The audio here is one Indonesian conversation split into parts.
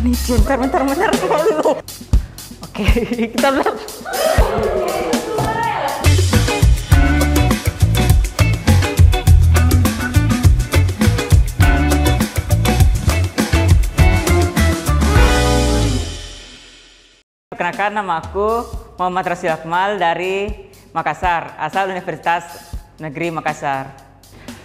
nih, Jin? Bentar. Oke, kita lihat. Perkenalkan, nama aku Muhammad Rasul Akmal dari Makassar, asal Universitas Negeri Makassar.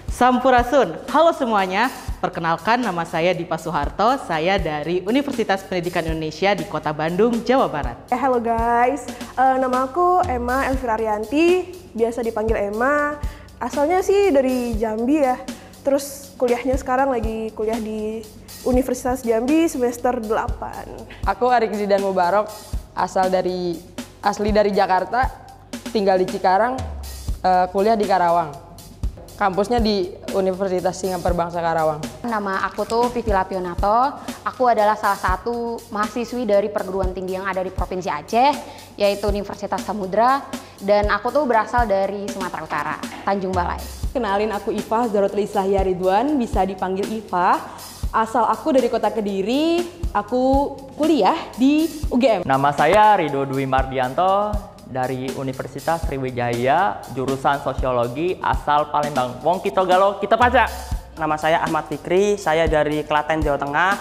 Sampurasun, halo semuanya. Perkenalkan, nama saya Dipa Soeharto, saya dari Universitas Pendidikan Indonesia di Kota Bandung, Jawa Barat. Halo guys, nama aku Emma Elvira Arianti, biasa dipanggil Emma. Asalnya sih dari Jambi ya, terus kuliahnya sekarang lagi kuliah di Universitas Jambi semester 8. Aku Arik Zidan Mubarok, asli dari Jakarta, tinggal di Cikarang, kuliah di Karawang. Kampusnya di Universitas Singapura Bangsa Karawang. Nama aku tuh Vivi Lapionato. Aku adalah salah satu mahasiswi dari perguruan tinggi yang ada di Provinsi Aceh, yaitu Universitas Samudra. Dan aku tuh berasal dari Sumatera Utara, Tanjung Balai. Kenalin, aku Iva Zorotul Islahia Ridwan, bisa dipanggil Iva. Asal aku dari Kota Kediri, aku kuliah di UGM. Nama saya Ridho Dwi Mardianto dari Universitas Sriwijaya, jurusan Sosiologi, asal Palembang. Wong kita galau, kita pacak. Nama saya Ahmad Fikri, saya dari Klaten, Jawa Tengah.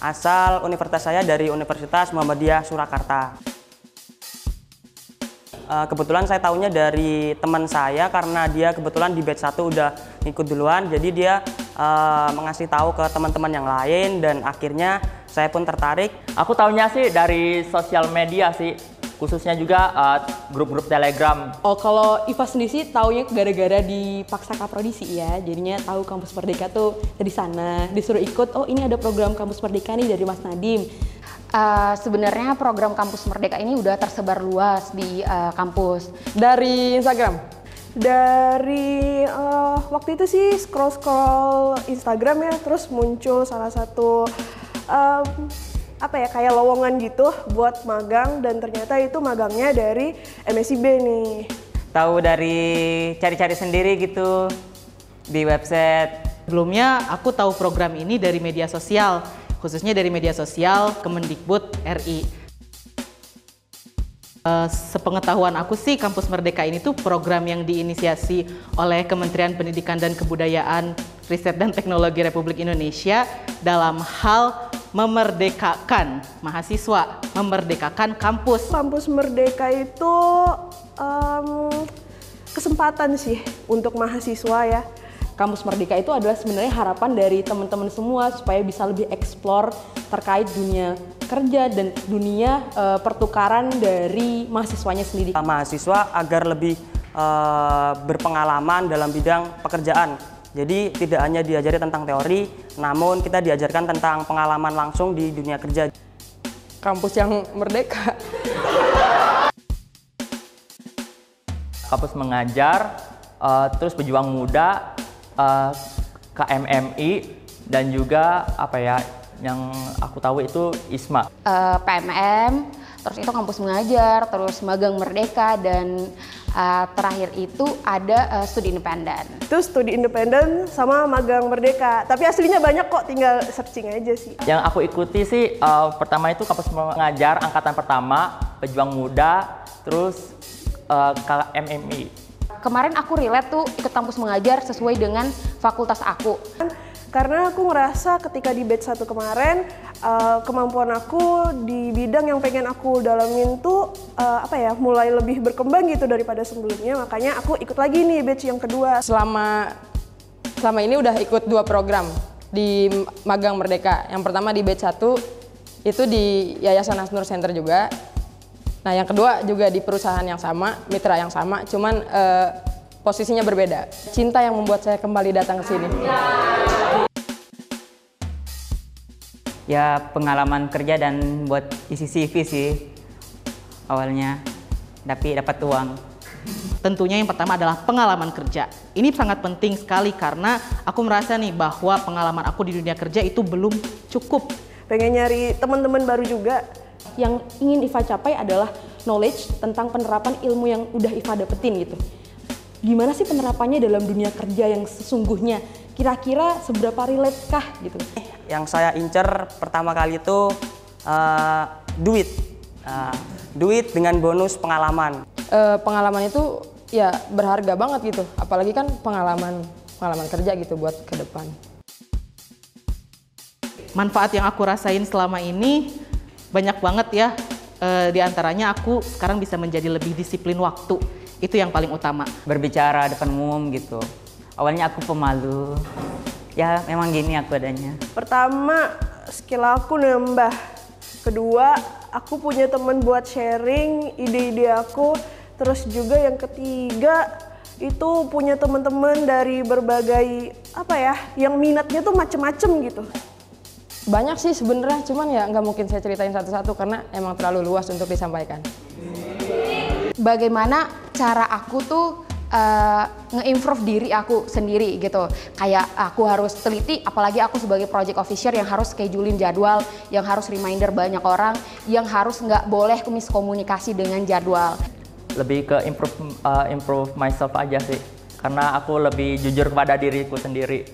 Asal universitas saya dari Universitas Muhammadiyah Surakarta. Kebetulan saya tahunya dari teman saya karena dia kebetulan di batch 1 udah ikut duluan, jadi dia mengasih tahu ke teman-teman yang lain dan akhirnya saya pun tertarik. Aku tahunya sih dari sosial media sih, khususnya juga grup-grup Telegram. Oh, kalau Iva sendiri sih taunya gara-gara di Paksa Kaprodisi ya, jadinya tahu Kampus Merdeka tuh dari sana, disuruh ikut, oh ini ada program Kampus Merdeka nih dari Mas Nadiem. Sebenarnya program Kampus Merdeka ini udah tersebar luas di kampus. Dari Instagram? Dari waktu itu sih scroll Instagram ya, terus muncul salah satu kayak lowongan gitu buat magang, dan ternyata itu magangnya dari MSIB nih. Tahu dari cari-cari sendiri gitu di website. Sebelumnya aku tahu program ini dari media sosial, khususnya dari media sosial Kemendikbud RI. Sepengetahuan aku sih, Kampus Merdeka ini tuh program yang diinisiasi oleh Kementerian Pendidikan dan Kebudayaan, Riset dan Teknologi Republik Indonesia dalam hal memerdekakan mahasiswa, memerdekakan kampus. Kampus Merdeka itu kesempatan sih untuk mahasiswa ya. Kampus Merdeka itu adalah sebenarnya harapan dari teman-teman semua supaya bisa lebih eksplor terkait dunia kerja dan dunia pertukaran dari mahasiswanya sendiri. Mahasiswa agar lebih berpengalaman dalam bidang pekerjaan. Jadi tidak hanya diajari tentang teori, namun kita diajarkan tentang pengalaman langsung di dunia kerja. Kampus yang merdeka. Kampus mengajar, terus pejuang muda, KMMI, dan juga yang aku tahu itu ISMA. PMM, terus itu kampus mengajar, terus magang merdeka, dan terakhir itu ada studi independen. Itu studi independen sama magang merdeka, tapi aslinya banyak kok, tinggal searching aja sih. Yang aku ikuti sih pertama itu kampus mengajar angkatan pertama, pejuang muda, terus KMMI. Kemarin aku relate tuh ikut kampus mengajar sesuai dengan fakultas aku. Karena aku ngerasa ketika di batch 1 kemarin, kemampuan aku di bidang yang pengen aku dalamin tuh mulai lebih berkembang gitu daripada sebelumnya, makanya aku ikut lagi nih batch yang kedua. Selama ini udah ikut 2 program di Magang Merdeka. Yang pertama di batch 1 itu di Yayasan Asnur Center juga. Nah, yang kedua juga di perusahaan yang sama, mitra yang sama, cuman posisinya berbeda. Cinta yang membuat saya kembali datang ke sini. Ya, pengalaman kerja dan buat isi CV sih awalnya, tapi dapat uang. Tentunya yang pertama adalah pengalaman kerja. Ini sangat penting sekali karena aku merasa nih bahwa pengalaman aku di dunia kerja itu belum cukup. Pengen nyari teman-teman baru juga. Yang ingin Iva capai adalah knowledge tentang penerapan ilmu yang udah Iva dapetin gitu. Gimana sih penerapannya dalam dunia kerja yang sesungguhnya? Kira-kira seberapa relate kah gitu? Yang saya incer pertama kali itu duit. Duit dengan bonus pengalaman. Pengalaman itu ya berharga banget gitu, apalagi kan pengalaman kerja gitu buat ke depan. Manfaat yang aku rasain selama ini banyak banget ya. Di antaranya aku sekarang bisa menjadi lebih disiplin waktu. Itu yang paling utama. Berbicara depan umum gitu. Awalnya aku pemalu. Ya memang gini aku adanya. Pertama, skill aku nambah. Kedua, aku punya teman buat sharing ide-ide aku. Terus juga yang ketiga, itu punya teman-teman dari berbagai yang minatnya tuh macem-macem gitu. Banyak sih sebenarnya, cuman ya nggak mungkin saya ceritain satu-satu karena emang terlalu luas untuk disampaikan. Bagaimana cara aku tuh nge-improve diri aku sendiri gitu. Kayak aku harus teliti, apalagi aku sebagai project officer yang harus schedulein jadwal, yang harus reminder banyak orang, yang harus nggak boleh miskomunikasi dengan jadwal. Lebih ke improve myself aja sih, karena aku lebih jujur kepada diriku sendiri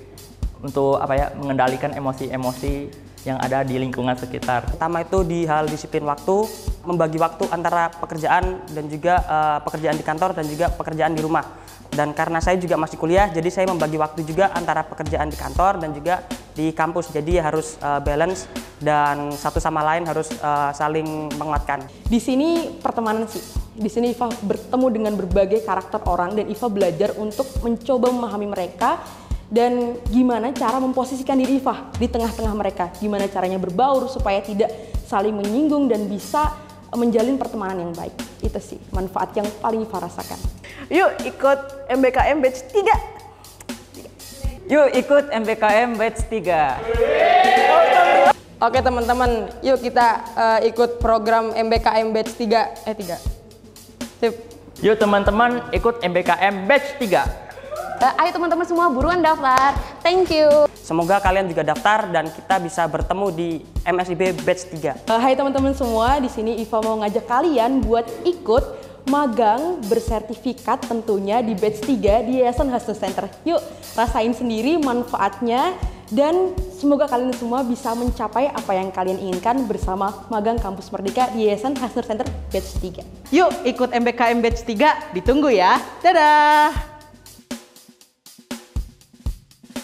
untuk mengendalikan emosi-emosi yang ada di lingkungan sekitar. Pertama itu di hal disiplin waktu, membagi waktu antara pekerjaan dan juga pekerjaan di kantor dan juga pekerjaan di rumah. Dan karena saya juga masih kuliah, jadi saya membagi waktu juga antara pekerjaan di kantor dan juga di kampus. Jadi harus balance dan satu sama lain harus saling menguatkan. Di sini pertemanan sih. Di sini Iva bertemu dengan berbagai karakter orang dan Iva belajar untuk mencoba memahami mereka dan gimana cara memposisikan diri Iva di tengah-tengah mereka. Gimana caranya berbaur supaya tidak saling menyinggung dan bisa menjalin pertemanan yang baik. Itu sih manfaat yang paling Iva rasakan. Yuk ikut MBKM Batch 3. Yuk ikut MBKM Batch 3. Oke teman-teman, yuk kita ikut program MBKM Batch 3. 3. Sip. Yuk teman-teman ikut MBKM Batch 3. Ayo teman-teman semua buruan daftar. Thank you. Semoga kalian juga daftar dan kita bisa bertemu di MSIB Batch 3. Hai teman-teman semua, di sini Iva mau ngajak kalian buat ikut magang bersertifikat tentunya di Batch 3 di Yayasan Hasnur Center. Yuk rasain sendiri manfaatnya dan semoga kalian semua bisa mencapai apa yang kalian inginkan bersama magang Kampus Merdeka di Yayasan Hasnur Center Batch 3. Yuk ikut MBKM Batch 3, ditunggu ya. Dadah!